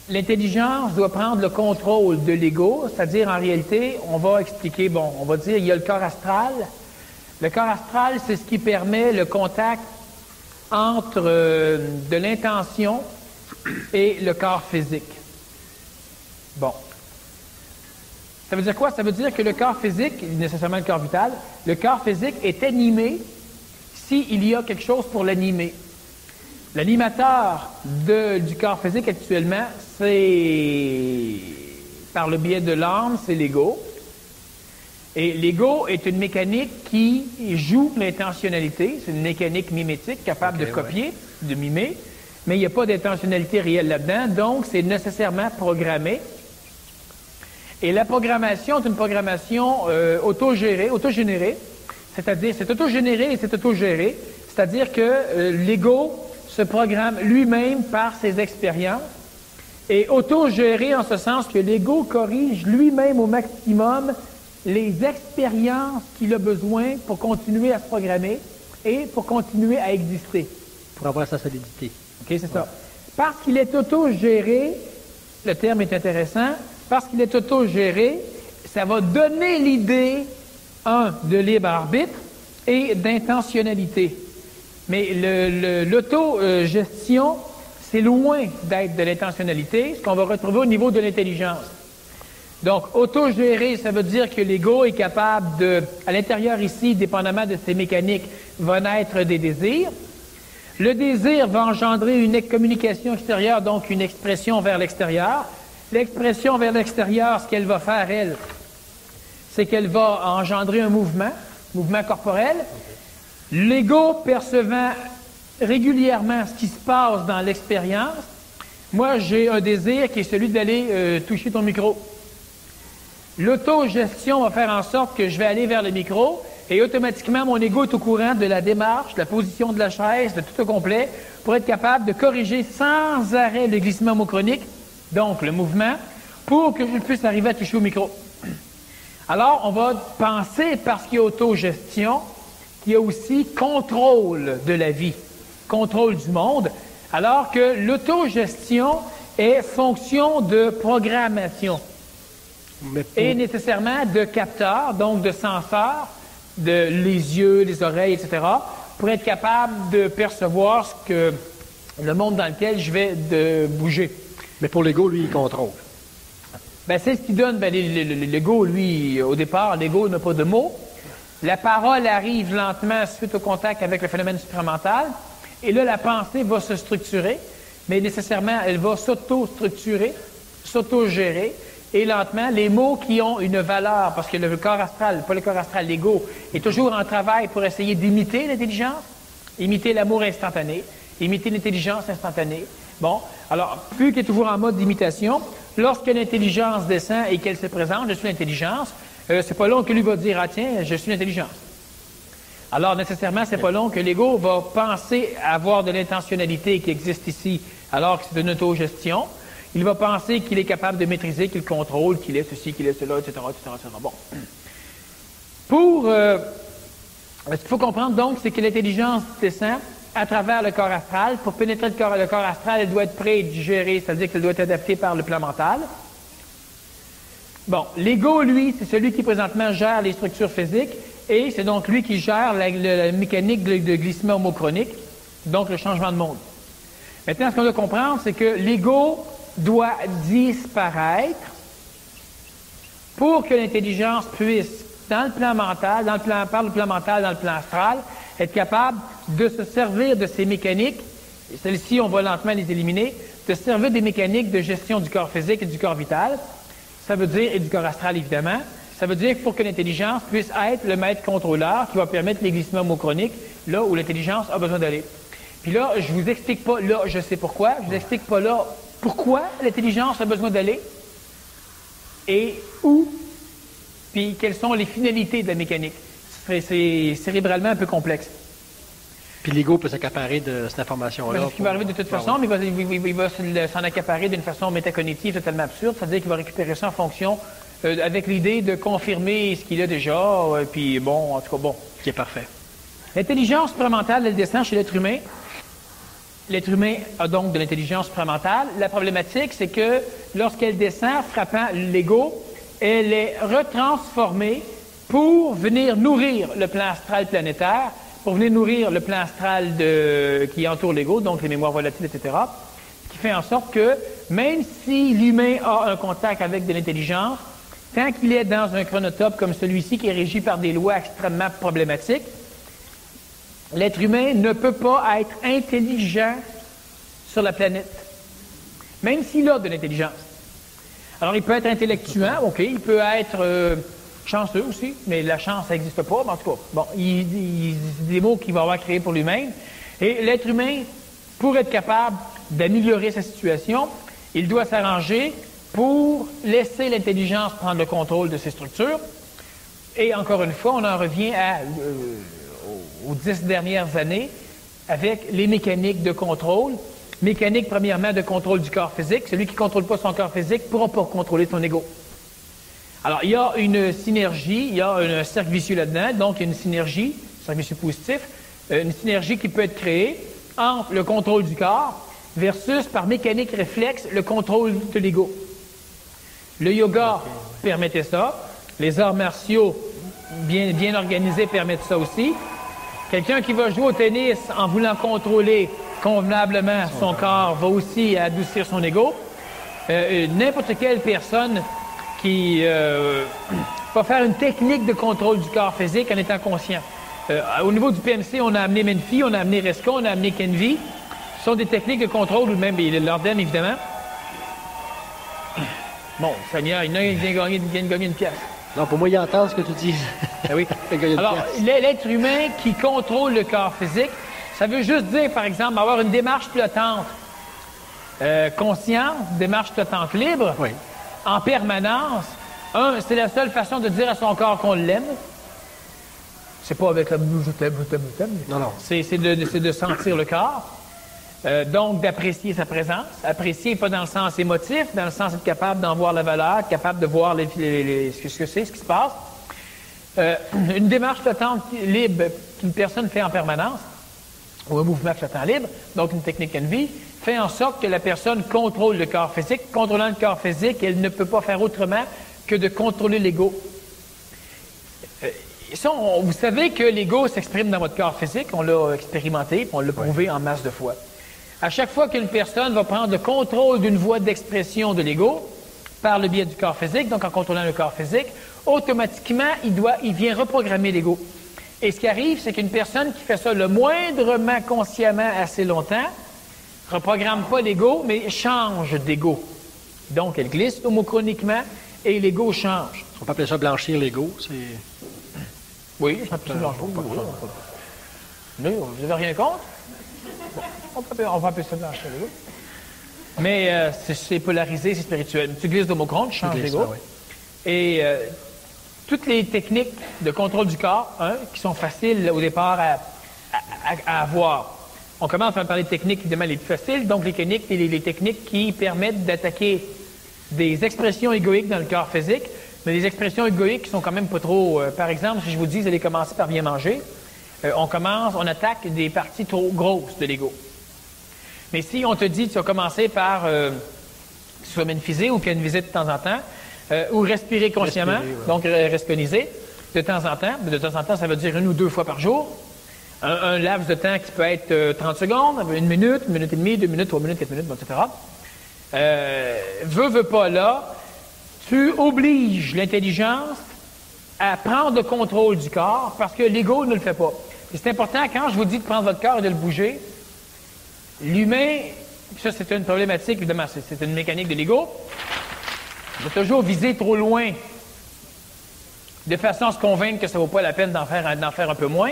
l'intelligence doit prendre le contrôle de l'ego, c'est-à-dire en réalité, on va expliquer, bon, on va dire, il y a le corps astral. Le corps astral, c'est ce qui permet le contact entre de l'intention et le corps physique. Bon. Ça veut dire quoi? Ça veut dire que le corps physique, nécessairement le corps vital, le corps physique est animé s'il y a quelque chose pour l'animer. L'animateur du corps physique actuellement, c'est par le biais de l'âme, c'est l'ego. Et l'ego est une mécanique qui joue l'intentionnalité. C'est une mécanique mimétique capable de copier, de mimer, mais il n'y a pas d'intentionnalité réelle là-dedans, donc c'est nécessairement programmé. Et la programmation est une programmation autogénérée, c'est-à-dire c'est autogénéré et c'est autogéré, c'est-à-dire que l'ego se programme lui-même par ses expériences et autogéré en ce sens que l'ego corrige lui-même au maximum les expériences qu'il a besoin pour continuer à se programmer et pour continuer à exister. Pour avoir sa solidité. OK, c'est ça. Parce qu'il est autogéré, le terme est intéressant, parce qu'il est autogéré, ça va donner l'idée, de libre arbitre et d'intentionnalité. Mais l'autogestion, c'est loin d'être de l'intentionnalité, ce qu'on va retrouver au niveau de l'intelligence. Donc, autogéré, ça veut dire que l'ego est capable de, à l'intérieur ici, dépendamment de ses mécaniques, va naître des désirs. Le désir va engendrer une communication extérieure, donc une expression vers l'extérieur. L'expression vers l'extérieur, ce qu'elle va faire, elle, c'est qu'elle va engendrer un mouvement corporel. L'ego percevant régulièrement ce qui se passe dans l'expérience, moi, j'ai un désir qui est celui d'aller toucher ton micro. L'autogestion va faire en sorte que je vais aller vers le micro et automatiquement, mon ego est au courant de la démarche, de la position de la chaise, de tout au complet, pour être capable de corriger sans arrêt le glissement homochronique, donc le mouvement, pour que je puisse arriver à toucher au micro. Alors, on va penser, parce qu'il y a autogestion, qu'il y a aussi contrôle de la vie, contrôle du monde, alors que l'autogestion est fonction de programmation et nécessairement de capteurs, donc de senseurs, de les yeux, les oreilles, etc., pour être capable de percevoir ce que le monde dans lequel je vais bouger. Mais pour l'ego, lui, il contrôle. Ben, c'est ce qui donne, l'ego, lui, au départ, l'ego n'a pas de mots. La parole arrive lentement suite au contact avec le phénomène supramental. Et là, la pensée va se structurer, mais nécessairement, elle va s'auto-structurer, s'auto-gérer. Et lentement, les mots qui ont une valeur, parce que le corps astral, pas le corps astral, l'ego, est toujours en travail pour essayer d'imiter l'intelligence, imiter l'amour instantané, imiter l'intelligence instantanée. Bon, alors, plus qu'il est toujours en mode d'imitation, lorsque l'intelligence descend et qu'elle se présente, je suis l'intelligence, c'est pas long que lui va dire, ah tiens, je suis l'intelligence. Alors, nécessairement, c'est pas long que l'ego va penser avoir de l'intentionnalité qui existe ici, alors que c'est une autogestion. Il va penser qu'il est capable de maîtriser, qu'il contrôle, qu'il est ceci, qu'il est cela, etc., etc., etc. Bon. Ce qu'il faut comprendre, donc, c'est que l'intelligence descend à travers le corps astral. Pour pénétrer le corps astral, elle doit être prédigérée, c'est-à-dire qu'elle doit être adaptée par le plan mental. Bon, l'ego, lui, c'est celui qui présentement gère les structures physiques et c'est donc lui qui gère la mécanique de glissement homochronique, donc le changement de monde. Maintenant, ce qu'on doit comprendre, c'est que l'ego doit disparaître pour que l'intelligence puisse, dans le plan mental, par le plan mental, dans le plan astral, être capable de se servir de ces mécaniques, et celles-ci, on va lentement les éliminer, de se servir des mécaniques de gestion du corps physique et du corps vital, ça veut dire, et du corps astral évidemment, ça veut dire pour que l'intelligence puisse être le maître contrôleur qui va permettre les glissements homochroniques là où l'intelligence a besoin d'aller. Puis là, je vous explique pas là, je sais pourquoi, je vous explique pas là pourquoi l'intelligence a besoin d'aller et où, puis quelles sont les finalités de la mécanique. C'est cérébralement un peu complexe. Puis l'ego peut s'accaparer de cette information-là. C'est ce qui va arriver de toute façon, mais il va s'en accaparer d'une façon métacognitive totalement absurde, c'est-à-dire qu'il va récupérer ça en fonction, avec l'idée de confirmer ce qu'il a déjà, puis bon, en tout cas, bon. Qui est parfait. L'intelligence supramentale, elle descend chez l'être humain L'être humain a donc de l'intelligence supramentale. La problématique, c'est que lorsqu'elle descend, frappant l'ego, elle est retransformée pour venir nourrir le plan astral planétaire, pour venir nourrir le plan astral qui entoure l'ego, donc les mémoires volatiles, etc., qui fait en sorte que, même si l'humain a un contact avec de l'intelligence, tant qu'il est dans un chronotope comme celui-ci qui est régi par des lois extrêmement problématiques, l'être humain ne peut pas être intelligent sur la planète, même s'il a de l'intelligence. Alors, il peut être intellectuel, OK, il peut être chanceux aussi, mais la chance, ça n'existe pas, mais en tout cas, bon, il des mots qu'il va avoir créés pour lui-même. Et l'être humain, pour être capable d'améliorer sa situation, il doit s'arranger pour laisser l'intelligence prendre le contrôle de ses structures. Et encore une fois, on en revient aux 10 dernières années avec les mécaniques de contrôle. Mécanique, premièrement, de contrôle du corps physique. Celui qui ne contrôle pas son corps physique ne pourra pas contrôler son ego. Alors, il y a une synergie, il y a un cercle vicieux là-dedans, donc il y a une synergie, cercle vicieux positif, une synergie qui peut être créée entre le contrôle du corps versus, par mécanique réflexe, le contrôle de l'ego. Le yoga permettait ça. Les arts martiaux bien organisés permettent ça aussi. Quelqu'un qui va jouer au tennis en voulant contrôler convenablement son corps va aussi adoucir son ego. N'importe quelle personne qui va faire une technique de contrôle du corps physique en étant conscient. Au niveau du PMC, on a amené Menfi, on a amené Resco, on a amené Kenvi. Ce sont des techniques de contrôle, ou même l'Orden, évidemment. Bon, Seigneur, il y en a qui vient de gagner une pièce. Non, pour moi, il entend ce que tu dis. Ah oui. Alors, l'être humain qui contrôle le corps physique, ça veut juste dire, par exemple, avoir une démarche flottante consciente, démarche flottante libre, oui, en permanence. C'est la seule façon de dire à son corps qu'on l'aime. C'est pas avec le je t'aime, je t'aime, je t'aime. Non, non. C'est de sentir le corps. Donc, d'apprécier sa présence. Apprécier, pas dans le sens émotif, dans le sens d'être capable d'en voir la valeur, capable de voir ce que c'est, ce qui se passe. Une démarche flottante libre qu'une personne fait en permanence, ou un mouvement flottant libre, donc une technique Envie, fait en sorte que la personne contrôle le corps physique. Contrôlant le corps physique, elle ne peut pas faire autrement que de contrôler l'ego. Vous savez que l'ego s'exprime dans votre corps physique, on l'a expérimenté, on l'a prouvé en masse de fois. À chaque fois qu'une personne va prendre le contrôle d'une voie d'expression de l'ego, par le biais du corps physique, donc en contrôlant le corps physique, automatiquement, il vient reprogrammer l'ego. Et ce qui arrive, c'est qu'une personne qui fait ça le moindrement consciemment assez longtemps, ne reprogramme pas l'ego, mais change d'ego. Donc, elle glisse homochroniquement et l'ego change. On peut appeler ça blanchir l'ego, c'est... Oui, ça peut se blanchir. Mais vous n'avez rien contre? Bon, on va appeler ça blanchir l'ego. Mais c'est polarisé, c'est spirituel. Tu glisses d'homochrone, tu changes l'ego. Oui. Et toutes les techniques de contrôle du corps, qui sont faciles au départ à avoir. On commence à parler de techniques évidemment les plus faciles, donc les techniques qui permettent d'attaquer des expressions égoïques dans le corps physique, mais des expressions égoïques qui sont quand même pas trop... par exemple, si je vous dis, vous allez commencer par bien manger, on attaque des parties trop grosses de l'ego. Mais si on te dit, tu vas commencer par soit ménphyser ou pianoviser de temps en temps, ou respirer consciemment, donc responiser de temps en temps. De temps en temps, ça veut dire 1 ou 2 fois par jour. Un laps de temps qui peut être 30 secondes, 1 minute, 1 minute et demie, 2 minutes, 3 minutes, 4 minutes, etc. Veux pas là, tu obliges l'intelligence à prendre le contrôle du corps parce que l'ego ne le fait pas. Et c'est important, quand je vous dis de prendre votre corps et de le bouger, l'humain, ça c'est une problématique, évidemment, c'est une mécanique de l'ego, va toujours viser trop loin, de façon à se convaincre que ça ne vaut pas la peine d'en faire un peu moins.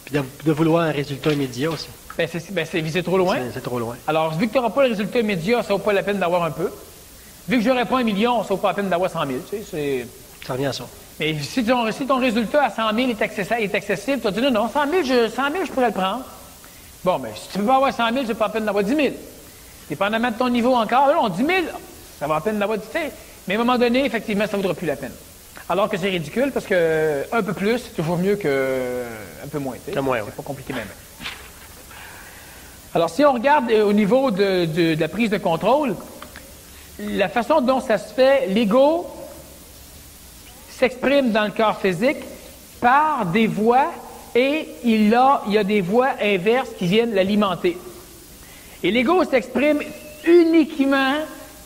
Puis de vouloir un résultat immédiat aussi. C'est viser trop loin. C'est trop loin. Alors, vu que tu n'auras pas le résultat immédiat, ça ne vaut pas la peine d'avoir un peu. Vu que je n'aurai pas 1 million, ça ne vaut pas la peine d'avoir 100 000. Tu sais, ça revient à ça. Mais si ton résultat à 100 000 est accessible, tu vas dire non, 100 000, je pourrais le prendre. Bon, mais si tu ne peux pas avoir 100 000, c'est pas la peine d'avoir 10 000. Dépendamment de ton niveau encore, non, 10 000, ça va la peine d'avoir 10 000. Mais à un moment donné, effectivement, ça ne vaudra plus la peine. Alors que c'est ridicule parce que un peu plus, c'est toujours mieux qu'un peu moins. C'est moins, c'est pas compliqué même. Alors, si on regarde au niveau de la prise de contrôle, la façon dont ça se fait, l'ego s'exprime dans le corps physique par des voies et il y a des voies inverses qui viennent l'alimenter. Et l'ego s'exprime uniquement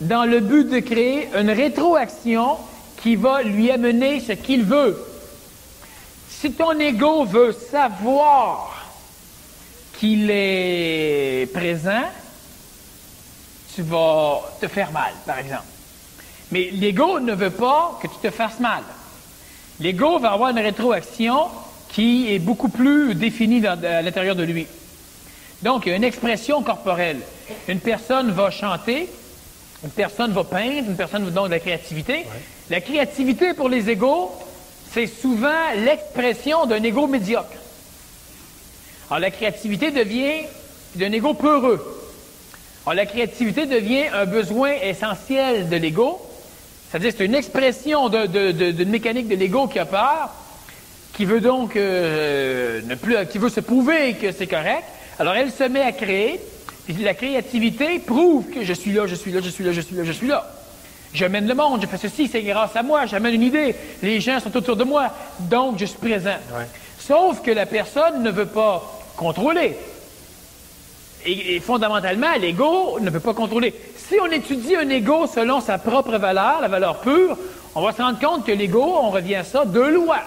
dans le but de créer une rétroaction qui va lui amener ce qu'il veut. Si ton ego veut savoir qu'il est présent, tu vas te faire mal, par exemple. Mais l'ego ne veut pas que tu te fasses mal. L'ego va avoir une rétroaction qui est beaucoup plus définie à l'intérieur de lui. Donc, il y a une expression corporelle. Une personne va chanter, une personne va peindre, une personne va donc de la créativité. Ouais. La créativité pour les égos, c'est souvent l'expression d'un ego médiocre. Alors, la créativité devient d'un ego peureux. Alors, la créativité devient un besoin essentiel de l'ego. C'est-à-dire, c'est une expression d'une mécanique de l'ego qui a peur, qui veut donc qui veut se prouver que c'est correct. Alors, elle se met à créer, et la créativité prouve que je suis là, je suis là, je suis là, je suis là, je suis là. J'amène le monde, je fais ceci, c'est grâce à moi, j'amène une idée, les gens sont autour de moi, donc je suis présent. Ouais. Sauf que la personne ne veut pas contrôler. Et fondamentalement, l'ego ne peut pas contrôler. Si on étudie un ego selon sa propre valeur, la valeur pure, on va se rendre compte que l'ego, on revient à ça, deux lois.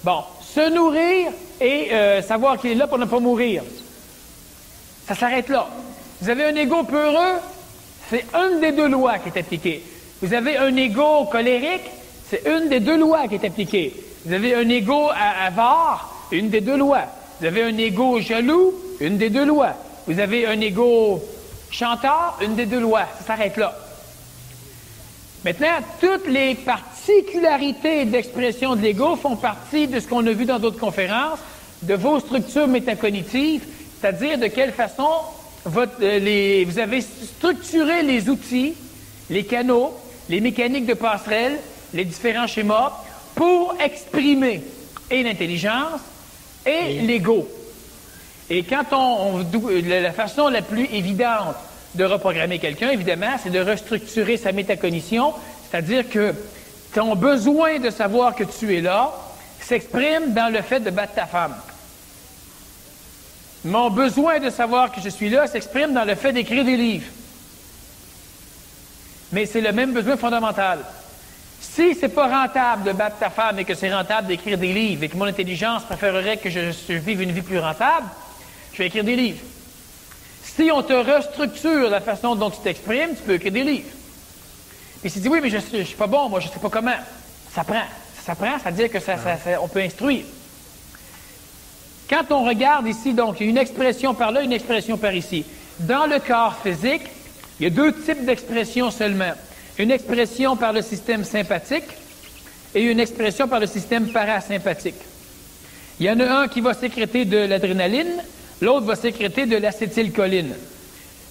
Bon, se nourrir et savoir qu'il est là pour ne pas mourir. Ça s'arrête là. Vous avez un ego peureux, c'est une des deux lois qui est appliquée. Vous avez un ego colérique, c'est une des deux lois qui est appliquée. Vous avez un ego avare, une des deux lois. Vous avez un ego jaloux, une des deux lois. Vous avez un ego chanteur, une des deux lois. Ça s'arrête là. Maintenant, toutes les particularités d'expression de l'ego font partie de ce qu'on a vu dans d'autres conférences, de vos structures métacognitives, c'est-à-dire de quelle façon vous avez structuré les outils, les canaux, les mécaniques de passerelle, les différents schémas pour exprimer et l'intelligence et l'ego. Et quand la façon la plus évidente de reprogrammer quelqu'un, évidemment, c'est de restructurer sa métacognition, c'est-à-dire que ton besoin de savoir que tu es là s'exprime dans le fait de battre ta femme. Mon besoin de savoir que je suis là s'exprime dans le fait d'écrire des livres. Mais c'est le même besoin fondamental. Si c'est pas rentable de battre ta femme et que c'est rentable d'écrire des livres et que mon intelligence préférerait que je vive une vie plus rentable, je vais écrire des livres. Si on te restructure la façon dont tu t'exprimes, tu peux écrire des livres. Et si tu dis oui, mais je suis pas bon, moi je sais pas comment, ça prend. Ça prend, ça veut dire que on peut instruire. Quand on regarde ici, donc, il y a une expression par là, une expression par ici. Dans le corps physique, il y a deux types d'expressions seulement. Une expression par le système sympathique et une expression par le système parasympathique. Il y en a un qui va sécréter de l'adrénaline, l'autre va sécréter de l'acétylcholine.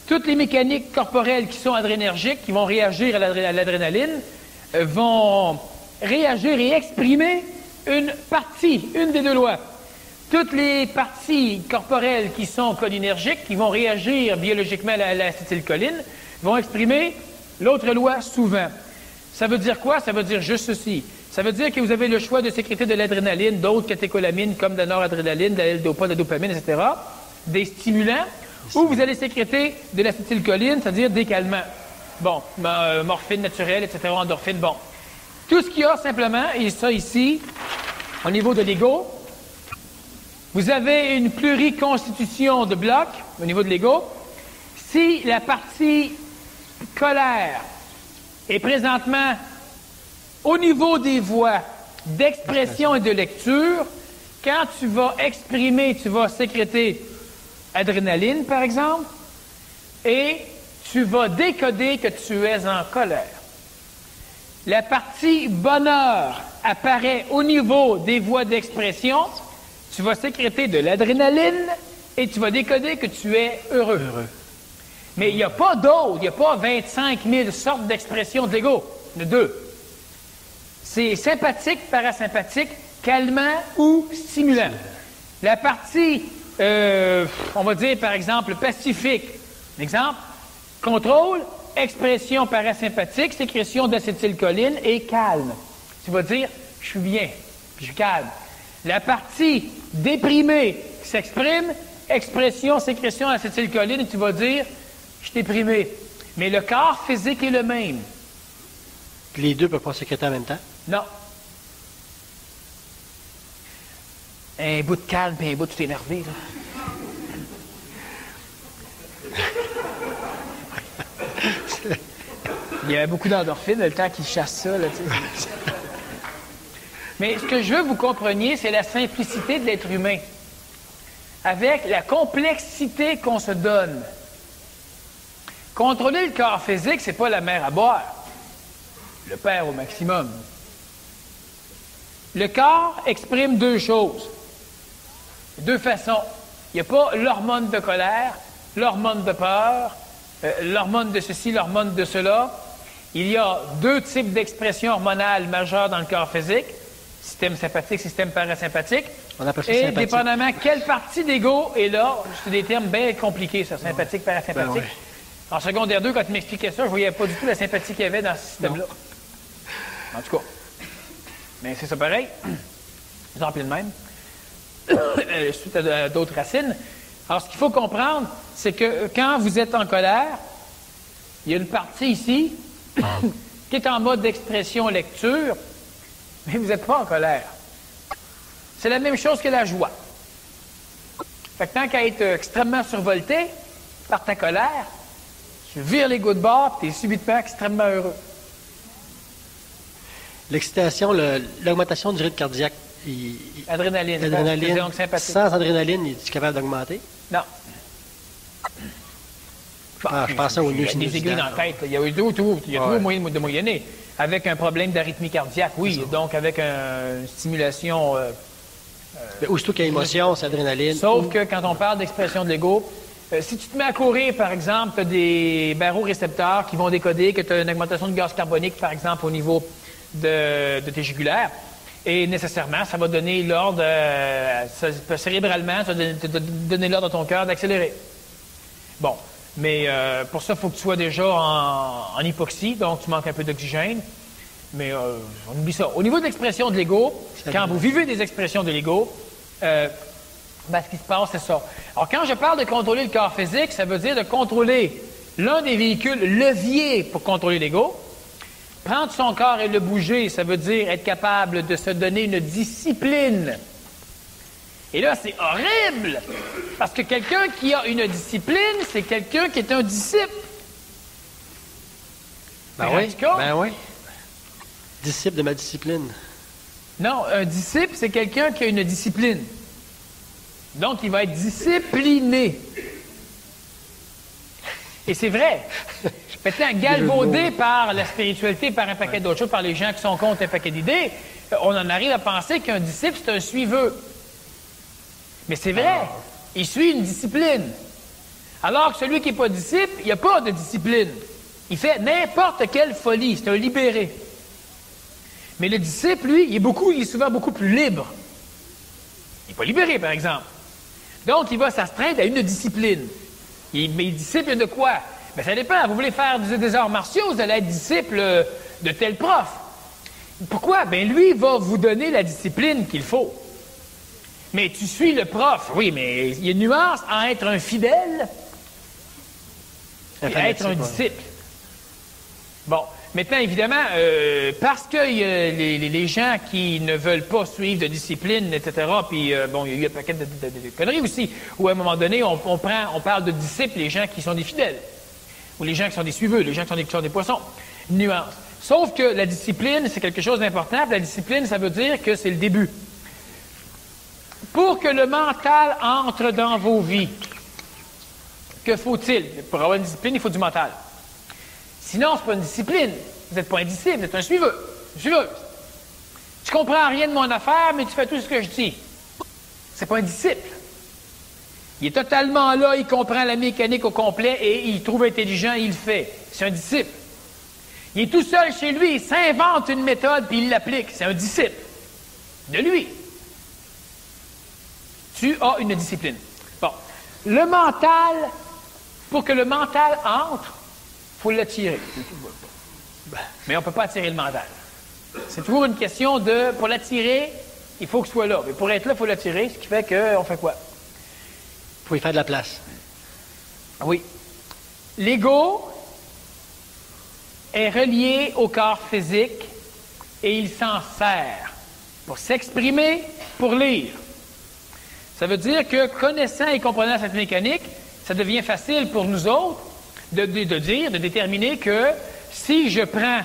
Toutes les mécaniques corporelles qui sont adrénergiques, qui vont réagir à l'adrénaline, vont réagir et exprimer une partie, une des deux lois. Toutes les parties corporelles qui sont cholinergiques, qui vont réagir biologiquement à l'acétylcholine, vont exprimer l'autre loi souvent. Ça veut dire quoi? Ça veut dire juste ceci. Ça veut dire que vous avez le choix de sécréter de l'adrénaline, d'autres catécholamines comme de la noradrénaline, de la L-dopa, de la dopamine, etc., des stimulants, ou vous allez sécréter de l'acétylcholine, c'est-à-dire des calmants. Bon, morphine naturelle, etc., endorphine, bon. Tout ce qu'il y a simplement, et ça ici, au niveau de l'ego, vous avez une pluriconstitution de blocs au niveau de l'ego. Si la partie colère est présentement au niveau des voies d'expression et de lecture, quand tu vas exprimer, tu vas sécréter adrénaline, par exemple, et tu vas décoder que tu es en colère. La partie bonheur apparaît au niveau des voies d'expression. Tu vas sécréter de l'adrénaline et tu vas décoder que tu es heureux. Mais il n'y a pas d'autres, il n'y a pas 25 000 sortes d'expressions de l'ego. Il y en a deux. C'est sympathique, parasympathique, calmant ou stimulant. La partie on va dire par exemple pacifique. Exemple, contrôle, expression parasympathique, sécrétion d'acétylcholine et calme. Tu vas dire, je suis bien, je suis calme. La partie déprimée s'exprime, expression, sécrétion d'acétylcholine, et tu vas dire, je suis déprimé. Mais le corps physique est le même. Les deux ne peuvent pas sécréter en même temps? Non. Un bout de calme et un bout tout énervé, là. Il y avait beaucoup d'endorphines le temps qu'ils chassent ça, là, tu sais. Mais ce que je veux que vous compreniez, c'est la simplicité de l'être humain. Avec la complexité qu'on se donne. Contrôler le corps physique, c'est pas la mer à boire. Le père au maximum. Le corps exprime deux choses. Deux façons. Il n'y a pas l'hormone de colère, l'hormone de peur, l'hormone de ceci, l'hormone de cela. Il y a deux types d'expressions hormonales majeures dans le corps physique. Système sympathique, système parasympathique. On appelle ça et sympathique. dépendamment quelle partie d'ego est là, c'est des termes bien compliqués, ça, sympathique, parasympathique. Ben ouais. En secondaire 2, quand tu m'expliquais ça, je ne voyais pas du tout la sympathie qu'il y avait dans ce système-là. En tout cas. Mais c'est ça pareil. Exemple le même. Suite à d'autres racines. Alors, ce qu'il faut comprendre, c'est que quand vous êtes en colère, il y a une partie ici qui est en mode d'expression-lecture, mais vous n'êtes pas en colère. C'est la même chose que la joie. Fait que tant qu'à être extrêmement survolté par ta colère, tu vires les gouttes de bord et tu es subitement extrêmement heureux. L'excitation, l'augmentation du rythme cardiaque. Adrénaline. L'adrénaline. Donc sympathique. Sans adrénaline, es-tu capable d'augmenter? Non. Je pensais au Il y a des aiguilles dans la tête. Il y a toujours moyen de moyenner. Avec un problème d'arythmie cardiaque, oui. Donc, avec une stimulation... Mais aussitôt qu'il y a émotion, c'est adrénaline. Sauf que quand on parle d'expression de l'ego, si tu te mets à courir, par exemple, tu as des barorécepteurs qui vont décoder que tu as une augmentation de gaz carbonique, par exemple, au niveau de tes jugulaires. Et nécessairement, ça va donner l'ordre, cérébralement, ça va donner l'ordre à ton cœur d'accélérer. Bon. Mais pour ça, il faut que tu sois déjà en hypoxie, donc tu manques un peu d'oxygène. Mais on oublie ça. Au niveau de l'expression de l'ego, quand vous vivez des expressions de l'ego, ce qui se passe, c'est ça. Alors, quand je parle de contrôler le corps physique, ça veut dire de contrôler l'un des véhicules leviers pour contrôler l'ego. Prendre son corps et le bouger, ça veut dire être capable de se donner une discipline. Et là, c'est horrible, parce que quelqu'un qui a une discipline, c'est quelqu'un qui est un disciple. Ben oui. Disciple de ma discipline. Non, un disciple, c'est quelqu'un qui a une discipline. Donc, il va être discipliné. Et c'est vrai. Maintenant, galvaudé par la spiritualité, par un paquet d'autres choses, par les gens qui sont contre un paquet d'idées, on en arrive à penser qu'un disciple, c'est un suiveux. Mais c'est vrai, il suit une discipline. Alors que celui qui n'est pas disciple, il n'y a pas de discipline. Il fait n'importe quelle folie, c'est un libéré. Mais le disciple, lui, il est souvent beaucoup plus libre. Il n'est pas libéré, par exemple. Donc, il va s'astreindre à une discipline. Mais il est disciple de quoi? Bien, ça dépend. Vous voulez faire des arts martiaux, vous allez être disciple de tel prof. Pourquoi? Bien, lui, il va vous donner la discipline qu'il faut. Mais tu suis le prof. Oui, mais il y a une nuance à être un fidèle et être un disciple. Bon, maintenant, évidemment, parce que les gens qui ne veulent pas suivre de discipline, etc., puis, bon, il y a eu un paquet de conneries aussi, où à un moment donné, on parle de disciples, les gens qui sont des fidèles, ou les gens qui sont des suiveux, les gens qui sont des poissons. Nuance. Sauf que la discipline, c'est quelque chose d'important. La discipline, ça veut dire que c'est le début. Pour que le mental entre dans vos vies, que faut-il? Pour avoir une discipline, il faut du mental. Sinon, ce n'est pas une discipline. Vous n'êtes pas un disciple, vous êtes un suiveur. Une suiveuse. Tu ne comprends rien de mon affaire, mais tu fais tout ce que je dis. C'est pas un disciple. Il est totalement là, il comprend la mécanique au complet et il trouve intelligent, il le fait. C'est un disciple. Il est tout seul chez lui, il s'invente une méthode puis il l'applique. C'est un disciple. De lui. Tu as une discipline. Le mental, pour que le mental entre, il faut l'attirer. Mais on ne peut pas attirer le mental. C'est toujours une question de, pour l'attirer, il faut que ce soit là. Mais pour être là, il faut l'attirer, ce qui fait qu'on fait quoi? Il faut y faire de la place. Oui. L'ego est relié au corps physique et il s'en sert pour s'exprimer, pour lire. Ça veut dire que, connaissant et comprenant cette mécanique, ça devient facile pour nous autres de déterminer que si je prends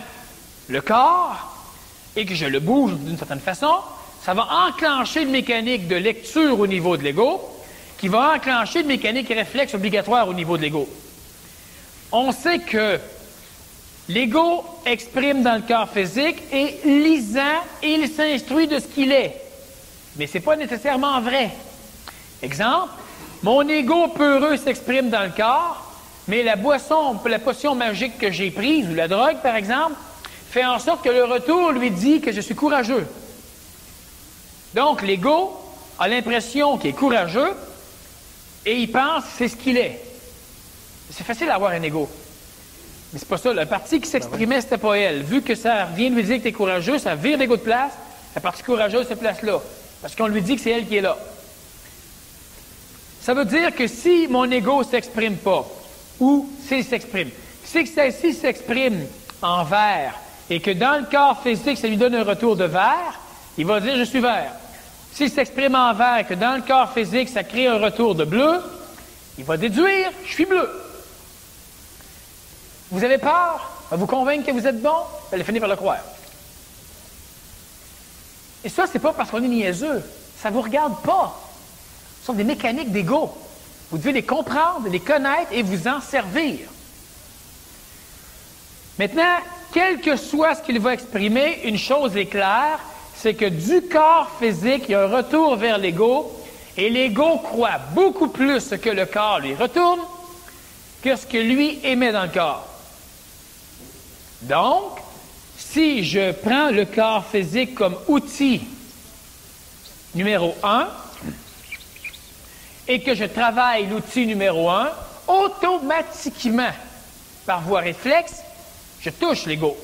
le corps et que je le bouge d'une certaine façon, ça va enclencher une mécanique de lecture au niveau de l'ego qui va enclencher une mécanique réflexe obligatoire au niveau de l'ego. On sait que l'ego exprime dans le corps physique et lisant, il s'instruit de ce qu'il est. Mais ce n'est pas nécessairement vrai. Exemple, mon ego peureux s'exprime dans le corps, mais la potion magique que j'ai prise, ou la drogue par exemple, fait en sorte que le retour lui dit que je suis courageux. Donc l'ego a l'impression qu'il est courageux et il pense que c'est ce qu'il est. C'est facile d'avoir un ego. Mais c'est pas ça. La partie qui s'exprimait, c'était pas elle. Vu que ça vient de lui dire que tu es courageux, ça vire l'ego de place, la partie courageuse se place là. Parce qu'on lui dit que c'est elle qui est là. Ça veut dire que si mon ego ne s'exprime pas, ou s'il s'exprime, s'il s'exprime en vert, et que dans le corps physique, ça lui donne un retour de vert, il va dire « je suis vert ». S'il s'exprime en vert, et que dans le corps physique, ça crée un retour de bleu, il va déduire « je suis bleu ». Vous avez peur? À vous convaincre que vous êtes bon? Vous allez finir par le croire. Et ça, c'est pas parce qu'on est niaiseux. Ça ne vous regarde pas. Ce sont des mécaniques d'ego. Vous devez les comprendre, les connaître et vous en servir. Maintenant, quel que soit ce qu'il va exprimer, une chose est claire, c'est que du corps physique, il y a un retour vers l'ego, et l'ego croit beaucoup plus ce que le corps lui retourne que ce que lui émet dans le corps. Donc, si je prends le corps physique comme outil numéro 1 et que je travaille l'outil numéro 1, automatiquement, par voie réflexe, je touche l'ego.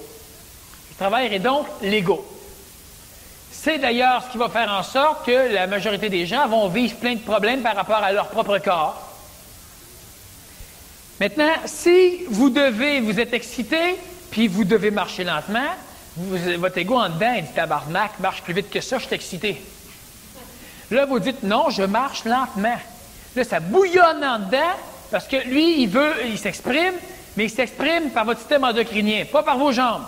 Je travaillerai donc l'ego. C'est d'ailleurs ce qui va faire en sorte que la majorité des gens vont vivre plein de problèmes par rapport à leur propre corps. Maintenant, si vous êtes excité, puis vous devez marcher lentement, votre ego en dedans, il dit « tabarnak, marche plus vite que ça, je suis excité ». Là, vous dites « non, je marche lentement ». Là, ça bouillonne en dedans, parce que lui, il s'exprime, mais il s'exprime par votre système endocrinien, pas par vos jambes.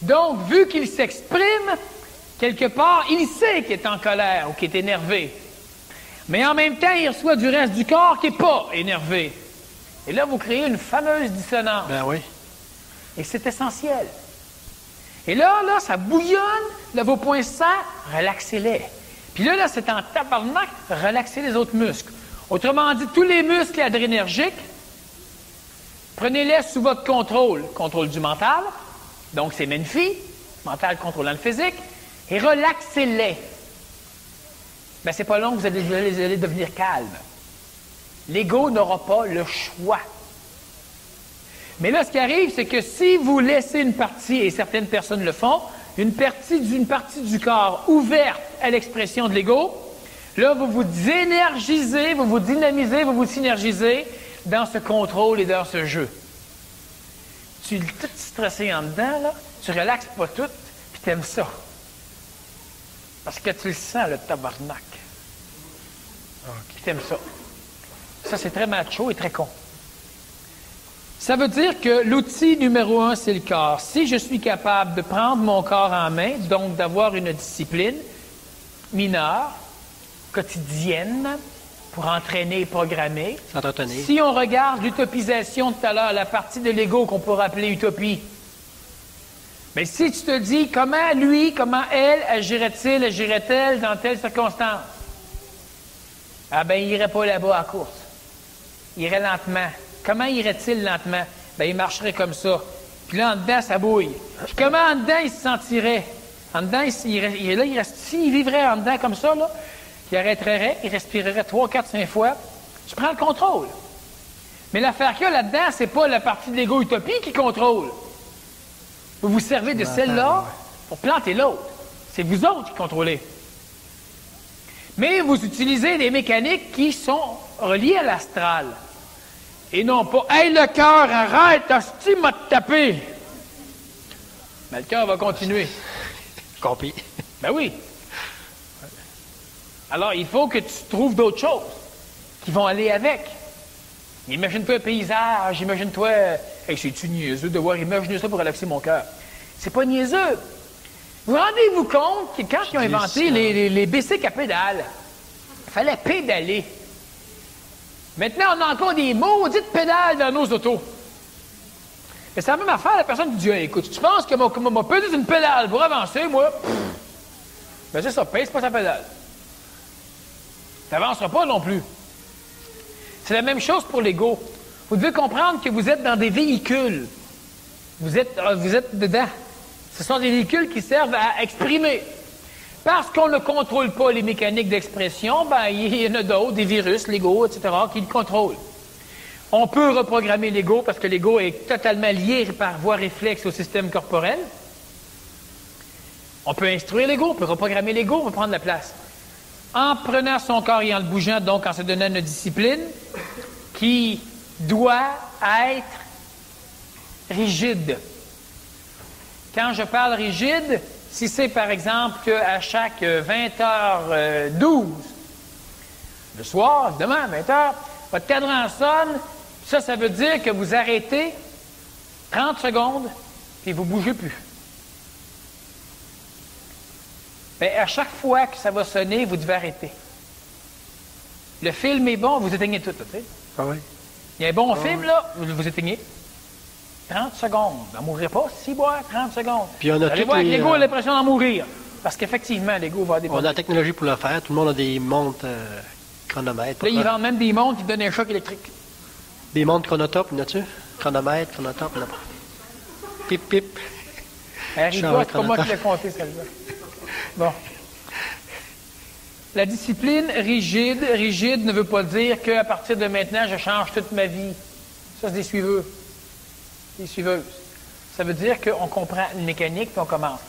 Donc, vu qu'il s'exprime, quelque part, il sait qu'il est en colère ou qu'il est énervé. Mais en même temps, il reçoit du reste du corps qui n'est pas énervé. Et là, vous créez une fameuse dissonance. Ben oui. Et c'est essentiel. Et là, ça bouillonne, là, vos points sang, relaxez-les. Puis là, c'est en tabarnak, relaxez les autres muscles. Autrement dit, tous les muscles adrénergiques, prenez-les sous votre contrôle. Contrôle du mental, donc c'est magnifique, mental contrôlant le physique, et relaxez-les. Bien, c'est pas long que vous allez devenir calme. L'ego n'aura pas le choix. Mais là, ce qui arrive, c'est que si vous laissez une partie, et certaines personnes le font, une partie du corps ouverte à l'expression de l'ego, là, vous vous énergisez, vous vous dynamisez, vous vous synergisez dans ce contrôle et dans ce jeu. Tu es tout stressé en dedans, là, tu relaxes pas tout, puis tu aimes ça. Parce que tu le sens, le tabarnak. Puis tu aimes ça. Ça, c'est très macho et très con. Ça veut dire que l'outil numéro 1, c'est le corps. Si je suis capable de prendre mon corps en main, donc d'avoir une discipline mineure, quotidienne, pour entraîner et programmer. S'entretenir. Si on regarde l'utopisation tout à l'heure, la partie de l'ego qu'on pourrait appeler utopie, mais si tu te dis comment lui, comment elle agirait-elle dans telle circonstance, ah ben il irait pas là-bas à la course. Il irait lentement. Comment irait-il lentement? Ben, il marcherait comme ça. Puis là, en dedans, ça bouille. Puis comment en dedans, il se sentirait? En dedans, s'il vivrait en dedans comme ça, là, il arrêterait, il respirerait 3, 4, 5 fois, Tu prends le contrôle. Mais l'affaire qu'il y a là-dedans, c'est pas la partie de l'ego utopie qui contrôle. Vous vous servez de celle-là pour planter l'autre. C'est vous autres qui contrôlez. Mais vous utilisez des mécaniques qui sont reliées à l'astral. Et non pas, hey, le cœur, arrête, hostie, m'a tapé. Mais le cœur va continuer. Compris. Ben oui. Alors, il faut que tu trouves d'autres choses qui vont aller avec. Imagine-toi un paysage, imagine-toi... Hey, c'est-tu niaiseux de voir imaginer ça pour relaxer mon cœur? C'est pas niaiseux. Vous rendez-vous compte que quand ils ont inventé les bicycles à pédales, il fallait pédaler. Maintenant, on a encore des maudites pédales dans nos autos. Et c'est la même affaire, la personne qui dit hey, écoute, tu penses que m'a pesé une pédale pour avancer, moi? Ben c'est ça, pèse pas sa pédale. Tu n'avanceras pas non plus. C'est la même chose pour l'ego. Vous devez comprendre que vous êtes dans des véhicules. Vous êtes dedans. Ce sont des véhicules qui servent à exprimer. Parce qu'on ne contrôle pas les mécaniques d'expression, ben, il y en a d'autres, des virus, l'ego, etc., qui le contrôlent. On peut reprogrammer l'ego parce que l'ego est totalement lié par voie réflexe au système corporel. On peut instruire l'ego, on peut reprogrammer l'ego, on peut prendre la place. En prenant son corps et en le bougeant, donc en se donnant une discipline qui doit être rigide. Quand je parle rigide, si c'est par exemple qu'à chaque 20h12, le soir, évidemment, 20h, votre cadran sonne, ça veut dire que vous arrêtez 30 secondes et vous ne bougez plus. Bien, à chaque fois que ça va sonner, vous devez arrêter. Le film est bon, vous éteignez tout, tu sais. Ah oui. Il y a un bon film, là, vous éteignez. 30 secondes. Vous n'en mourrez pas, 30 secondes. Puis on a vous allez voir que l'ego a l'impression d'en mourir. Parce qu'effectivement, l'ego va dépendre. On a la technologie pour le faire. Tout le monde a des montres chronomètres. Là, ils vendent même des montres qui donnent un choc électrique. Des montres chronotop, il y en a-tu? Chronomètre, chronotop, non. Pip, pip. Arrive-toi, c'est pas moi qui l'ai compté, celle-là. Bon. La discipline rigide ne veut pas dire qu'à partir de maintenant, je change toute ma vie. Ça, c'est des suiveux. Des suiveuses. Ça veut dire qu'on comprend une mécanique, puis on commence.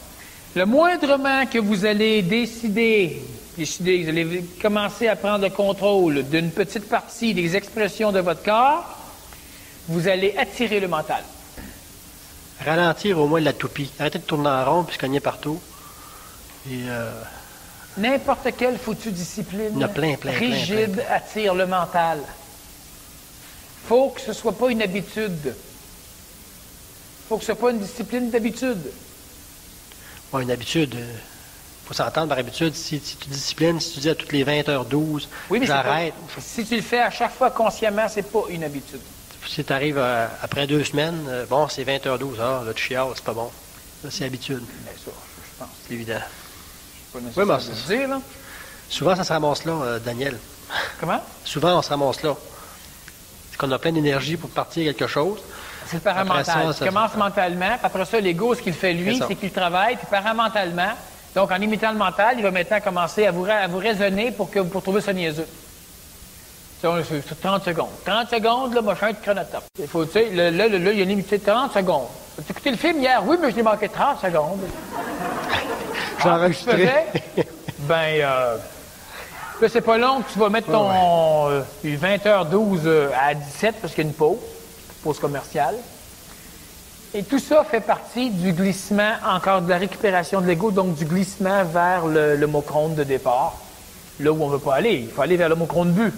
Le moindrement que vous allez décider, vous allez commencer à prendre le contrôle d'une petite partie des expressions de votre corps, vous allez attirer le mental. Ralentir au moins la toupie. Arrêtez de tourner en rond puis se cogner partout. Et n'importe quelle foutue discipline il y en a plein, rigide attire le mental. Il faut que ce ne soit pas une habitude. Il faut que ce ne soit pas une discipline d'habitude. Oui, une habitude. Il faut s'entendre par habitude. Si tu disciplines, si tu dis à toutes les 20h12, oui, mais j'arrête. Si tu le fais à chaque fois consciemment, c'est pas une habitude. Si tu arrives après 2 semaines, bon, c'est 20h12, là, tu chiales, c'est pas bon. Là, c'est habitude. Bien sûr, je pense. C'est évident. Pas nécessaire de le dire, là. Souvent, ça se ramasse là, Daniel. Comment? Souvent, on se ramasse là. C'est qu'on a plein d'énergie pour partir quelque chose. C'est le paramental. Tu commences mentalement, puis après ça, l'ego, ce qu'il fait lui, c'est qu'il travaille, puis paramentalement, donc en imitant le mental, il va maintenant commencer à vous raisonner pour trouver ça niaiseux. C'est 30 secondes. 30 secondes, là, moi, je suis un chronotop. Il faut, tu sais, là, il y a une limite de 30 secondes. Tu as écouté le film hier? Oui, mais je l'ai manqué 30 secondes. J'ai enregistré. Là, c'est pas long que tu vas mettre ton 20h12 à 17 parce qu'il y a une pause commerciale. Et tout ça fait partie du glissement, encore de la récupération de l'ego, donc du glissement vers le mocrone de départ, là où on ne veut pas aller. Il faut aller vers le mocrone but.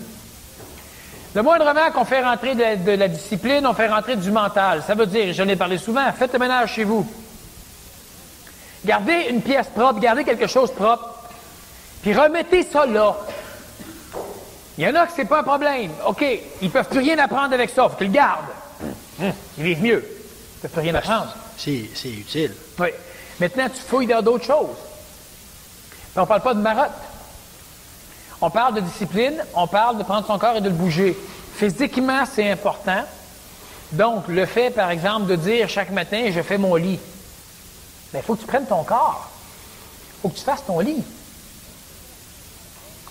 Le moindrement qu'on fait rentrer de la discipline, on fait rentrer du mental. Ça veut dire, j'en ai parlé souvent, faites le ménage chez vous. Gardez une pièce propre, gardez quelque chose propre, puis remettez ça là. Il y en a que c'est pas un problème. OK, ils peuvent plus rien apprendre avec ça, faut qu'ils le gardent. Ils vivent mieux. Ils peuvent plus rien apprendre. C'est utile. Oui. Maintenant, tu fouilles dans d'autres choses. Puis on parle pas de marotte. On parle de discipline, on parle de prendre son corps et de le bouger. Physiquement, c'est important. Donc, le fait, par exemple, de dire chaque matin, je fais mon lit. Bien, il faut que tu prennes ton corps. Il faut que tu fasses ton lit.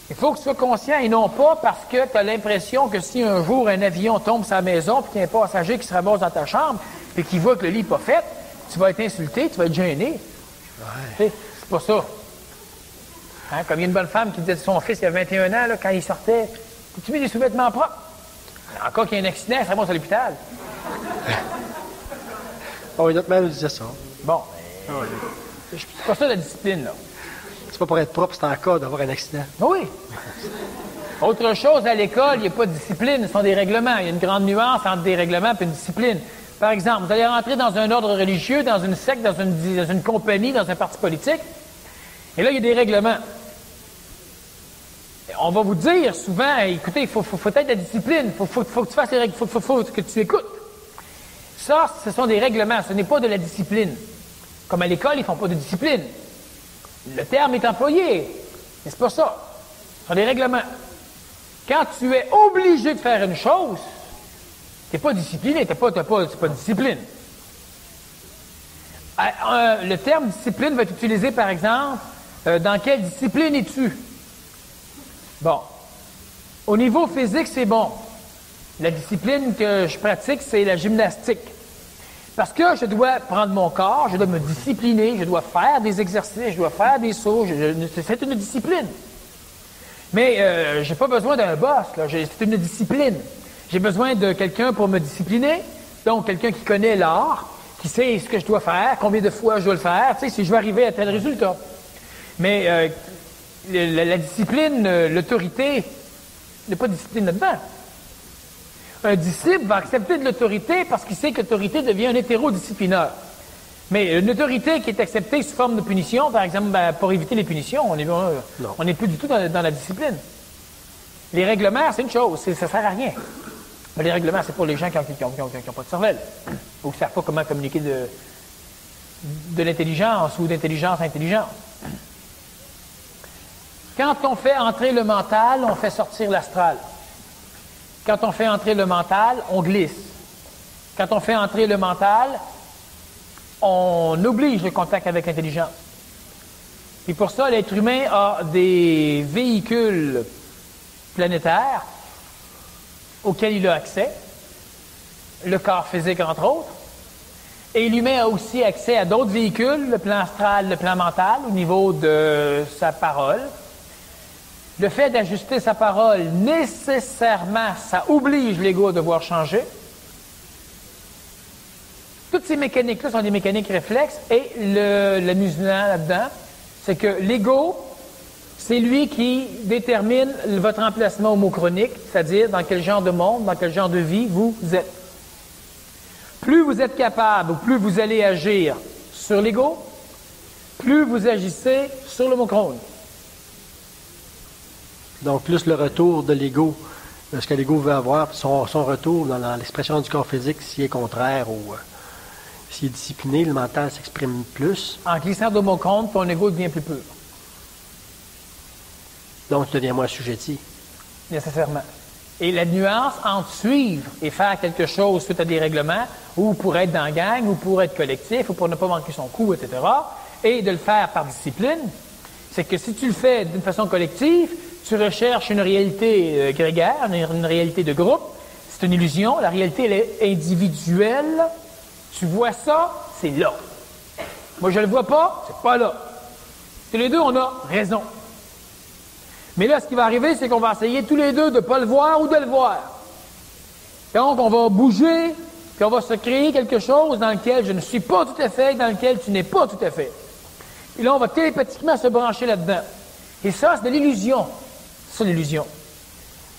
Il faut que tu sois conscient et non pas parce que tu as l'impression que si un jour un avion tombe sur la maison puis qu'il y a un passager qui se ramasse dans ta chambre et qui voit que le lit n'est pas fait, tu vas être insulté, tu vas être gêné. Ouais. C'est pas ça. Hein, comme il y a une bonne femme qui disait de son fils il y a 21 ans, là, quand il sortait, tu mets des sous-vêtements propres. Encore qu'il y ait un accident, ça remonte à l'hôpital. Bon, une autre mère nous disait ça. Bon. C'est pas ça la discipline, là. C'est pas pour être propre, c'est en cas d'avoir un accident. Oui. Autre chose, à l'école, il n'y a pas de discipline, ce sont des règlements. Il y a une grande nuance entre des règlements et une discipline. Par exemple, vous allez rentrer dans un ordre religieux, dans une secte, dans une compagnie, dans un parti politique, et là, il y a des règlements. On va vous dire souvent, écoutez, il faut être la discipline, il faut que tu fasses les règles, il faut que tu écoutes. Ça, ce sont des règlements, ce n'est pas de la discipline. Comme à l'école, ils ne font pas de discipline. Le terme est employé, mais c'est pas ça. Ce sont des règlements. Quand tu es obligé de faire une chose, tu n'es pas discipliné, c'est pas discipline. Le terme discipline va être utilisé, par exemple, dans quelle discipline es-tu? Bon. Au niveau physique, c'est bon. La discipline que je pratique, c'est la gymnastique. Parce que je dois prendre mon corps, je dois me discipliner, je dois faire des exercices, je dois faire des sauts, c'est une discipline. Mais je n'ai pas besoin d'un boss, là, c'est une discipline. J'ai besoin de quelqu'un pour me discipliner, donc quelqu'un qui connaît l'art, qui sait ce que je dois faire, combien de fois je dois le faire, tu sais, si je veux arriver à tel résultat. Mais la discipline, l'autorité, il n'y a pas de discipline là-dedans. Un disciple va accepter de l'autorité parce qu'il sait que l'autorité devient un hétérodisciplinaire. Mais une autorité qui est acceptée sous forme de punition, par exemple, pour éviter les punitions, on n'est plus du tout dans la discipline. Les règlements, c'est une chose, ça ne sert à rien. Mais les règlements, c'est pour les gens qui n'ont pas de cervelle ou qui ne savent pas comment communiquer de l'intelligence ou d'intelligence à intelligence. Quand on fait entrer le mental, on fait sortir l'astral. Quand on fait entrer le mental, on glisse. Quand on fait entrer le mental, on oblige le contact avec l'intelligence. Et pour ça, l'être humain a des véhicules planétaires auxquels il a accès, le corps physique entre autres, et l'humain a aussi accès à d'autres véhicules, le plan astral, le plan mental, au niveau de sa parole. Le fait d'ajuster sa parole, nécessairement, ça oblige l'ego à devoir changer. Toutes ces mécaniques-là sont des mécaniques réflexes et l'amusement là-dedans, c'est que l'ego, c'est lui qui détermine votre emplacement homochronique, c'est-à-dire dans quel genre de monde, dans quel genre de vie vous êtes. Plus vous êtes capable ou plus vous allez agir sur l'ego, plus vous agissez sur l'homochrone. Donc, plus le retour de l'ego, ce que l'ego veut avoir, son retour dans l'expression du corps physique, s'il est contraire ou s'il est discipliné, le mental s'exprime plus. En glissant d'homochrone, ton ego devient plus pur. Donc, tu deviens moins assujetti. Nécessairement. Et la nuance entre suivre et faire quelque chose suite à des règlements, ou pour être dans la gang, ou pour être collectif, ou pour ne pas manquer son coup, etc., et de le faire par discipline, c'est que si tu le fais d'une façon collective, tu recherches une réalité grégaire, une réalité de groupe. C'est une illusion. La réalité, elle est individuelle. Tu vois ça, c'est là. Moi, je ne le vois pas, c'est pas là. Tous les deux, on a raison. Mais là, ce qui va arriver, c'est qu'on va essayer tous les deux de ne pas le voir ou de le voir. Donc, on va bouger, puis on va se créer quelque chose dans lequel je ne suis pas tout à fait, dans lequel tu n'es pas tout à fait. Et là, on va télépathiquement se brancher là-dedans. Et ça, c'est de l'illusion. C'est l'illusion.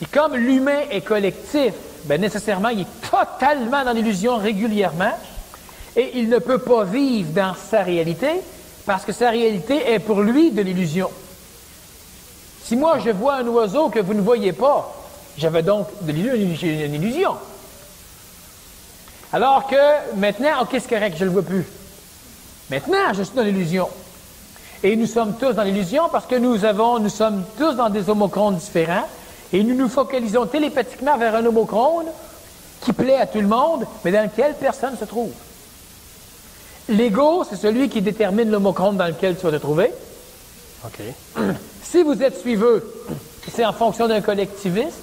Et comme l'humain est collectif, bien nécessairement, il est totalement dans l'illusion régulièrement et il ne peut pas vivre dans sa réalité parce que sa réalité est pour lui de l'illusion. Si moi, je vois un oiseau que vous ne voyez pas, j'avais donc une illusion. Alors que maintenant, OK, c'est correct, je ne le vois plus. Maintenant, je suis dans l'illusion. Et nous sommes tous dans l'illusion parce que nous sommes tous dans des homochrones différents et nous nous focalisons télépathiquement vers un homochrone qui plaît à tout le monde, mais dans lequel personne se trouve. L'ego, c'est celui qui détermine l'homochrone dans lequel tu vas te trouver. OK. Si vous êtes suiveux, c'est en fonction d'un collectiviste.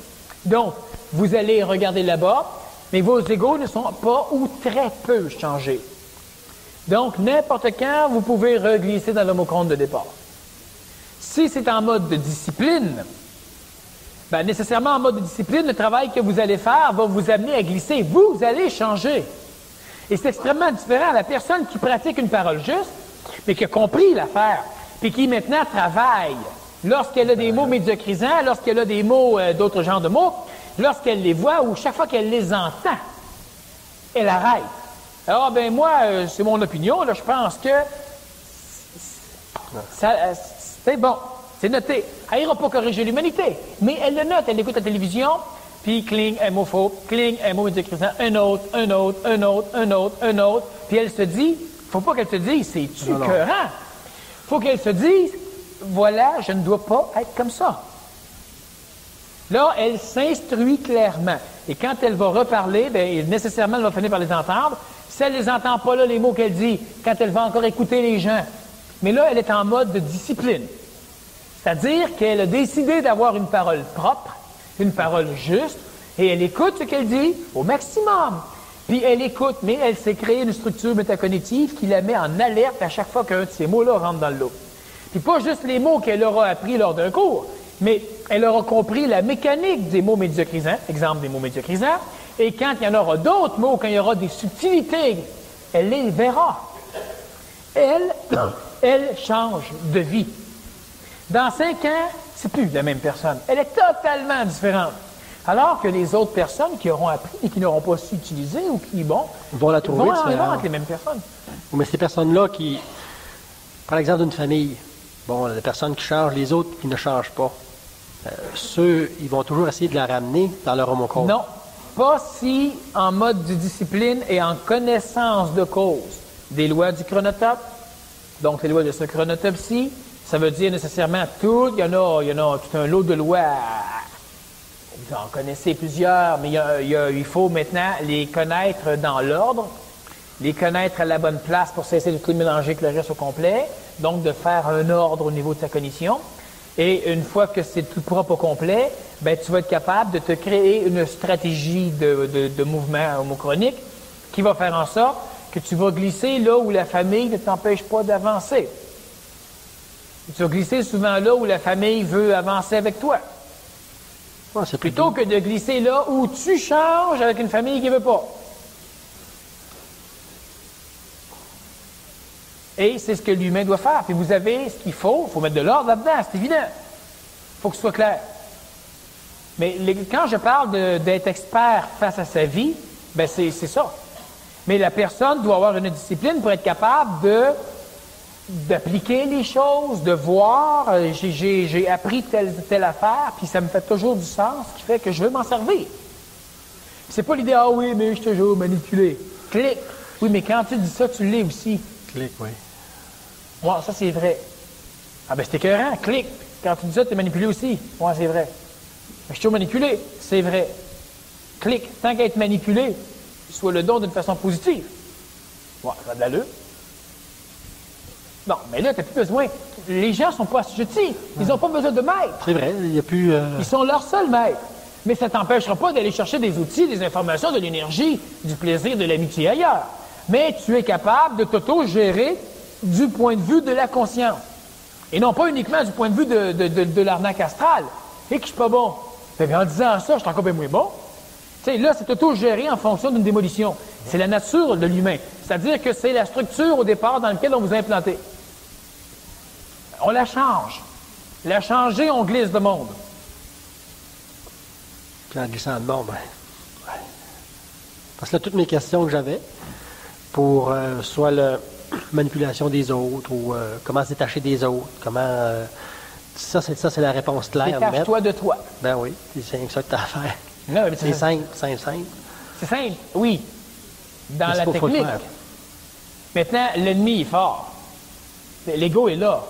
Donc, vous allez regarder là-bas, mais vos égos ne sont pas ou très peu changés. Donc, n'importe quand, vous pouvez reglisser dans l'homochronde de départ. Si c'est en mode de discipline, bien, nécessairement en mode de discipline, le travail que vous allez faire va vous amener à glisser. Vous allez changer. Et c'est extrêmement différent. La personne qui pratique une parole juste, mais qui a compris l'affaire, puis qui maintenant travaille, lorsqu'elle a des mots médiocrisants, lorsqu'elle a des mots, d'autres genres de mots, lorsqu'elle les voit ou chaque fois qu'elle les entend, elle arrête. Alors, ben moi, c'est mon opinion, là, je pense que c'est bon, c'est noté. Elle n'ira pas corriger l'humanité, mais elle le note, elle écoute la télévision, puis cling, un mot faux, cling, un mot médiocrisant, un autre, un autre, un autre, un autre, un autre, puis elle se dit, faut pas qu'elle se dise, c'est-tu écœurant? Faut qu'elle se dise, voilà, je ne dois pas être comme ça. Là, elle s'instruit clairement. Et quand elle va reparler, bien, nécessairement, elle va finir par les entendre. Si elle ne les entend pas, là, les mots qu'elle dit, quand elle va encore écouter les gens. Mais là, elle est en mode de discipline. C'est-à-dire qu'elle a décidé d'avoir une parole propre, une parole juste, et elle écoute ce qu'elle dit au maximum. Puis elle écoute, mais elle s'est créée une structure métacognitive qui la met en alerte à chaque fois qu'un de ces mots-là rentre dans le lot. Puis pas juste les mots qu'elle aura appris lors d'un cours, mais elle aura compris la mécanique des mots médiocrisants, exemple des mots médiocrisants, et quand il y en aura d'autres mots, quand il y aura des subtilités, elle les verra. Elle change de vie. Dans 5 ans, c'est plus la même personne. Elle est totalement différente. Alors que les autres personnes qui auront appris et qui n'auront pas su utiliser ou qui, bon, vont la trouver vont être les mêmes personnes. Mais ces personnes-là qui, par exemple d'une famille, bon, les personnes qui changent, les autres qui ne changent pas, ceux, ils vont toujours essayer de la ramener dans leur homochrome. Non, pas si en mode de discipline et en connaissance de cause des lois du chronotype, donc les lois de ce chronotype-ci, ça veut dire nécessairement tout, il y en a tout un lot de lois, vous en connaissez plusieurs, mais il faut maintenant les connaître dans l'ordre, les connaître à la bonne place pour cesser de tout mélanger avec le reste au complet, donc de faire un ordre au niveau de ta cognition. Et une fois que c'est tout propre au complet, ben, tu vas être capable de te créer une stratégie de mouvement homochronique qui va faire en sorte que tu vas glisser là où la famille ne t'empêche pas d'avancer. Tu vas glisser souvent là où la famille veut avancer avec toi. Oh, c'est plutôt que de glisser là où tu changes avec une famille qui ne veut pas. Et c'est ce que l'humain doit faire. Puis vous avez ce qu'il faut mettre de l'ordre là-dedans, c'est évident. Il faut que ce soit clair. Mais quand je parle d'être expert face à sa vie, ben c'est ça. Mais la personne doit avoir une discipline pour être capable d'appliquer les choses, de voir. J'ai appris telle affaire, puis ça me fait toujours du sens, ce qui fait que je veux m'en servir. C'est pas l'idée, ah oui, mais je suis toujours manipulé. Clic. Oui, mais quand tu dis ça, tu l'es aussi. Clic, oui. Ouais, ça c'est vrai. Ah ben c'est écœurant, clic. Quand tu dis ça, tu es manipulé aussi. Ouais, c'est vrai. Je suis toujours manipulé, c'est vrai. Clic. Tant qu'à être manipulé, soit le don d'une façon positive. Ouais, ça a de l'allure. Non, mais là, tu n'as plus besoin. Les gens ne sont pas assujettis. Ils n'ont pas besoin de maître. C'est vrai, il n'y a plus... Ils sont leurs seuls maîtres. Mais ça ne t'empêchera pas d'aller chercher des outils, des informations, de l'énergie, du plaisir, de l'amitié ailleurs. Mais tu es capable de t'auto-gérer du point de vue de la conscience. Et non pas uniquement du point de vue de l'arnaque astrale. Et que je suis pas bon. Mais en disant ça, je suis encore bien moins bon. Tu sais, là, c'est auto-géré en fonction d'une démolition. C'est la nature de l'humain. C'est-à-dire que c'est la structure au départ dans laquelle on vous a implanté. On la change. La changer, on glisse de monde. Puis en glissant de monde, ouais. Parce que là, toutes mes questions que j'avais, pour soit la manipulation des autres, ou comment se détacher des autres, comment... ça, c'est la réponse claire. Détache-toi de toi. Ben oui, c'est ça que tu as à faire. Non, mais c'est simple. C'est simple, oui. Dans la technique. Maintenant, l'ennemi est fort. L'ego est là.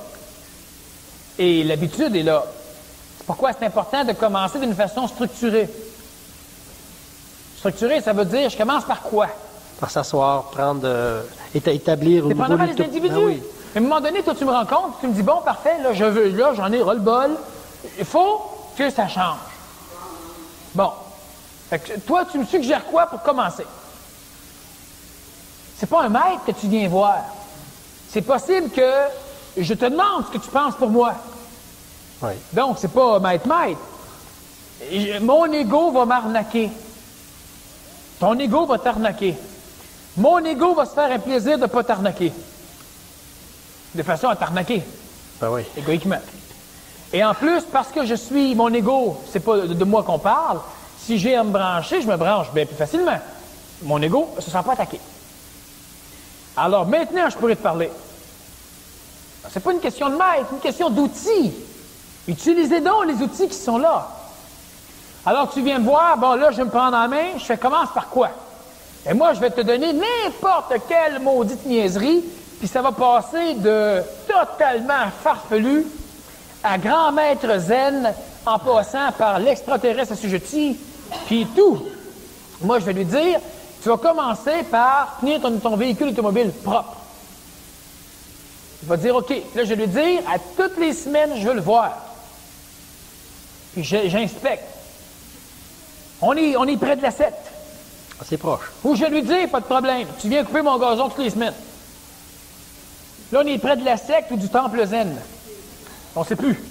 Et l'habitude est là. C'est pourquoi c'est important de commencer d'une façon structurée. Structurée, ça veut dire, je commence par quoi? Par s'asseoir, établir... C'est pendant les individus. Ben oui. À un moment donné, toi, tu me rencontres, tu me dis, bon, parfait, là, j'en ai ras-le-bol. Il faut que ça change. Bon. Fait que toi, tu me suggères quoi pour commencer? C'est pas un maître que tu viens voir. C'est possible que je te demande ce que tu penses pour moi. Oui. Donc, c'est pas maître. Mon ego va m'arnaquer. Ton ego va t'arnaquer. Mon ego va se faire un plaisir de ne pas t'arnaquer. De façon à t'arnaquer. Ben oui. Égoïquement. Et en plus, parce que je suis mon ego, c'est pas de moi qu'on parle, si j'ai à me brancher, je me branche bien plus facilement. Mon ego ne se sent pas attaqué. Alors maintenant, je pourrais te parler. C'est pas une question de maître, c'est une question d'outils. Utilisez donc les outils qui sont là. Alors tu viens me voir, bon là, je vais me prendre en main, je fais commence par quoi? Et moi, je vais te donner n'importe quelle maudite niaiserie, puis ça va passer de totalement farfelu à grand maître zen, en passant par l'extraterrestre assujetti, puis tout. Moi, je vais lui dire, tu vas commencer par tenir ton véhicule automobile propre. Il va dire, OK. Là, je vais lui dire, à toutes les semaines, je veux le voir. Puis j'inspecte. On est près de la 7. C'est proche. Ou je vais lui dire, pas de problème, tu viens couper mon gazon toutes les semaines. Là, on est près de la secte ou du temple zen. On ne sait plus.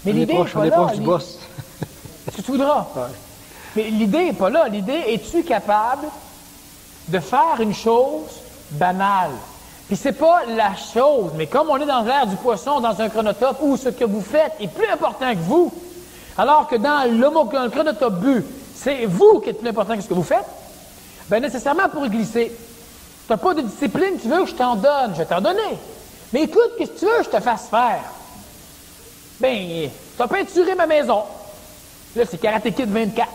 Mais l'idée n'est pas on est là. proche du boss. Ce que tu voudras. Ouais. Mais l'idée n'est pas là. L'idée, es-tu capable de faire une chose banale? Puis c'est pas la chose, mais comme on est dans l'air du poisson, dans un chronotope, où ce que vous faites est plus important que vous, alors que dans le chronotope bu, c'est vous qui êtes plus important que ce que vous faites, bien nécessairement pour glisser. Tu n'as pas de discipline, tu veux que je t'en donne, je vais t'en donner. Mais écoute, qu'est-ce que tu veux que je te fasse faire? Bien, tu as peinturé ma maison. Là, c'est Karate Kid 24.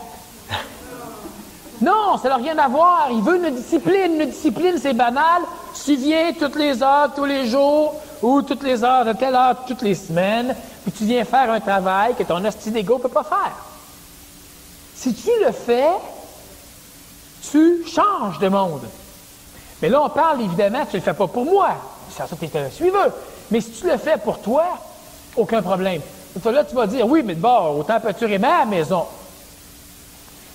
Non, ça n'a rien à voir. Il veut une discipline. Une discipline, c'est banal. Tu viens toutes les heures, tous les jours, ou toutes les heures, de telle heure, toutes les semaines, puis tu viens faire un travail que ton hostie d'ego ne peut pas faire. Si tu le fais, tu changes de monde. Mais là, on parle évidemment, tu ne le fais pas pour moi. C'est ça que tu es un suiveur. Mais si tu le fais pour toi, aucun problème. Là, tu vas dire, oui, mais de bord, autant peinturer ma maison.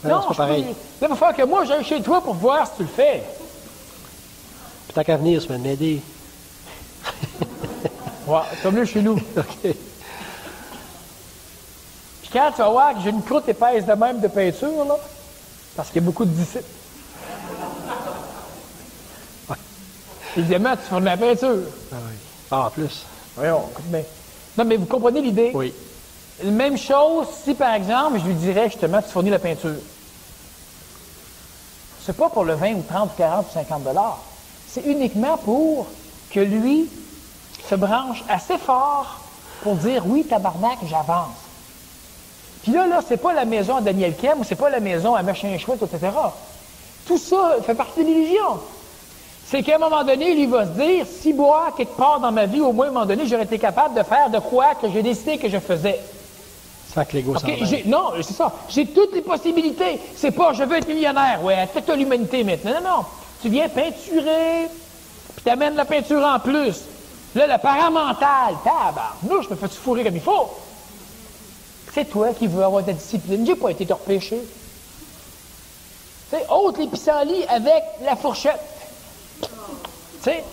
Non, c'est pas pareil. Là, il va falloir que moi, j'aille chez toi pour voir si tu le fais. Puis tant qu'à venir, tu vas m'aider. Ouais, comme là chez nous. OK. Puis quand tu vas voir que j'ai une croûte épaisse de même de peinture, là, parce qu'il y a beaucoup de disciples. Évidemment, tu fais de la peinture. Ah oui. Ah, en plus. Voyons, écoute bien. Non, mais vous comprenez l'idée? Oui. Même chose si, par exemple, je lui dirais justement, tu fournis la peinture. C'est pas pour le 20 ou 30 ou 40 ou 50 $. C'est uniquement pour que lui se branche assez fort pour dire « Oui, tabarnak, j'avance ». Puis là, c'est pas la maison à Daniel Kem ou c'est pas la maison à Machin Chouette, etc. Tout ça fait partie de l'illusion. C'est qu'à un moment donné, lui va se dire « Si moi, quelque part dans ma vie, au moins à un moment donné, j'aurais été capable de faire de quoi que j'ai décidé que je faisais. » Ça que l'ego s'en va. Non, c'est ça. J'ai toutes les possibilités. C'est pas je veux être millionnaire. Ouais, toute l'humanité maintenant. Non. Tu viens peinturer, puis t'amènes la peinture en plus. Là, le parent mental, tabarnouche, je me fais-tu fourrer comme il faut? C'est toi qui veux avoir de la discipline. J'ai pas été te repêcher. Tu sais, ôte les pissenlits avec la fourchette. Tu sais?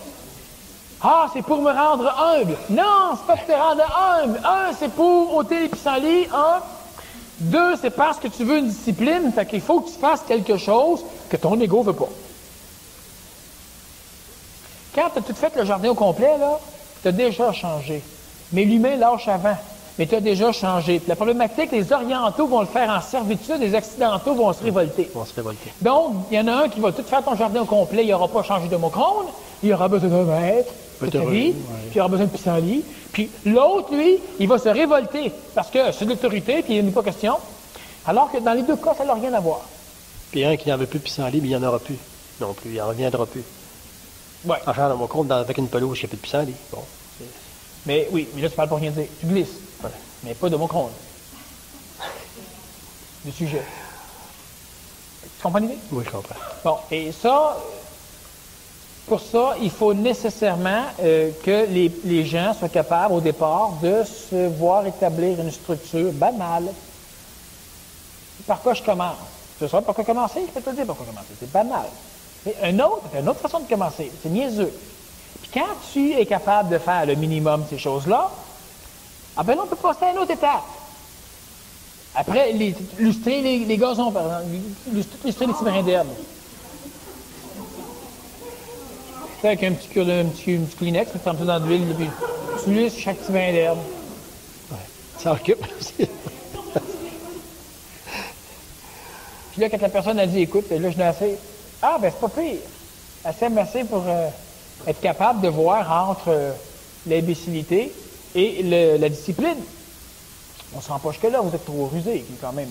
Ah, c'est pour me rendre humble. Non, c'est pas pour te rendre humble. Un, c'est pour ôter les pissenlits. Un. Deux, c'est parce que tu veux une discipline. Fait qu'il faut que tu fasses quelque chose que ton ego veut pas. Quand tu as tout fait le jardin au complet, là, tu as déjà changé. Mais l'humain lâche avant. Mais tu as déjà changé. Puis la problématique, les orientaux vont le faire en servitude, les occidentaux vont se révolter. Donc, il y en a un qui va tout faire ton jardin au complet, il n'aura pas changé de mocrone, il aura besoin d'un maître, de ta vie, puis il aura besoin de pissenlit. Puis l'autre, lui, il va se révolter parce que c'est de l'autorité, puis il n'y a pas question. Alors que dans les deux cas, ça n'a rien à voir. Puis un qui n'en veut plus de pissenlit, mais il n'y en aura plus. Non plus, il n'en reviendra plus. Oui. En faire dans mon compte, avec une pelouse, il n'y a plus de pissenlit. Bon. Mais oui, mais là, tu parles pour rien dire. Tu glisses. Ouais. Mais pas de mocrone. Du sujet. Tu comprends l'idée? Oui, je comprends. Bon, et ça, pour ça, il faut nécessairement que les gens soient capables, au départ, de se voir établir une structure banale. Par quoi je commence? Tu sais par quoi commencer? Je peux te dire par quoi commencer. C'est banal. Mais une autre façon de commencer. C'est niaiseux. Puis quand tu es capable de faire le minimum de ces choses-là, ah ben là, on peut passer à une autre étape. Après, lustrer les gazons, par exemple. Lustrer les petits brins d'herbe. Avec un petit Kleenex, tu trempes ça dans de l'huile, puis tu lustres chaque petit brin d'herbe. Ouais. Ça occupe aussi. Puis là, quand la personne a dit, écoute, là, je n'ai assez. Ah, ben, c'est pas pire. Assez pour être capable de voir entre l'imbécilité et la discipline. On ne se rend pas jusque-là, vous êtes trop rusé, quand même.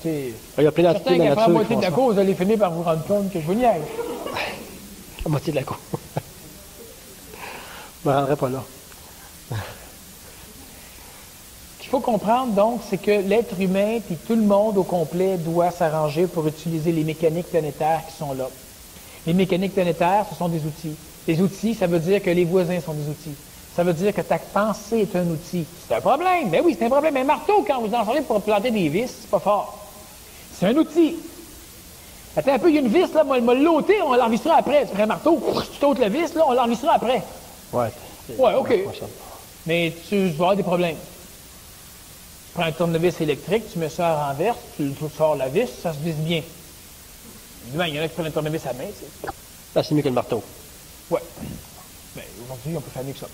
Il y a plein d'entités de la nature. Après la moitié de la cause, vous allez finir par vous rendre compte que je vous niaise. La moitié de la cour. Je ne me rendrai pas là. Ce qu'il faut comprendre, donc, c'est que l'être humain, puis tout le monde au complet, doit s'arranger pour utiliser les mécaniques planétaires qui sont là. Les mécaniques planétaires, ce sont des outils. Les outils, ça veut dire que les voisins sont des outils. Ça veut dire que ta pensée est un outil. C'est un problème. Ben oui, c'est un problème. Un marteau, quand vous en sortez pour planter des vis, c'est pas fort. C'est un outil. Attends un peu, il y a une vis, là, moi, l'ôter, on l'enregistrera après. Tu prends un marteau, tu t'ôtes la vis, là, on l'enregistrera après. Ouais. Ouais, OK. Mais tu vas avoir des problèmes. Tu prends un tournevis électrique, tu mets ça à renverse, tu sors la vis, ça se visse bien. Évidemment, il y en a qui prennent un tournevis à main, c'est mieux que le marteau. Ouais. Mais aujourd'hui, on peut faire mieux que ça.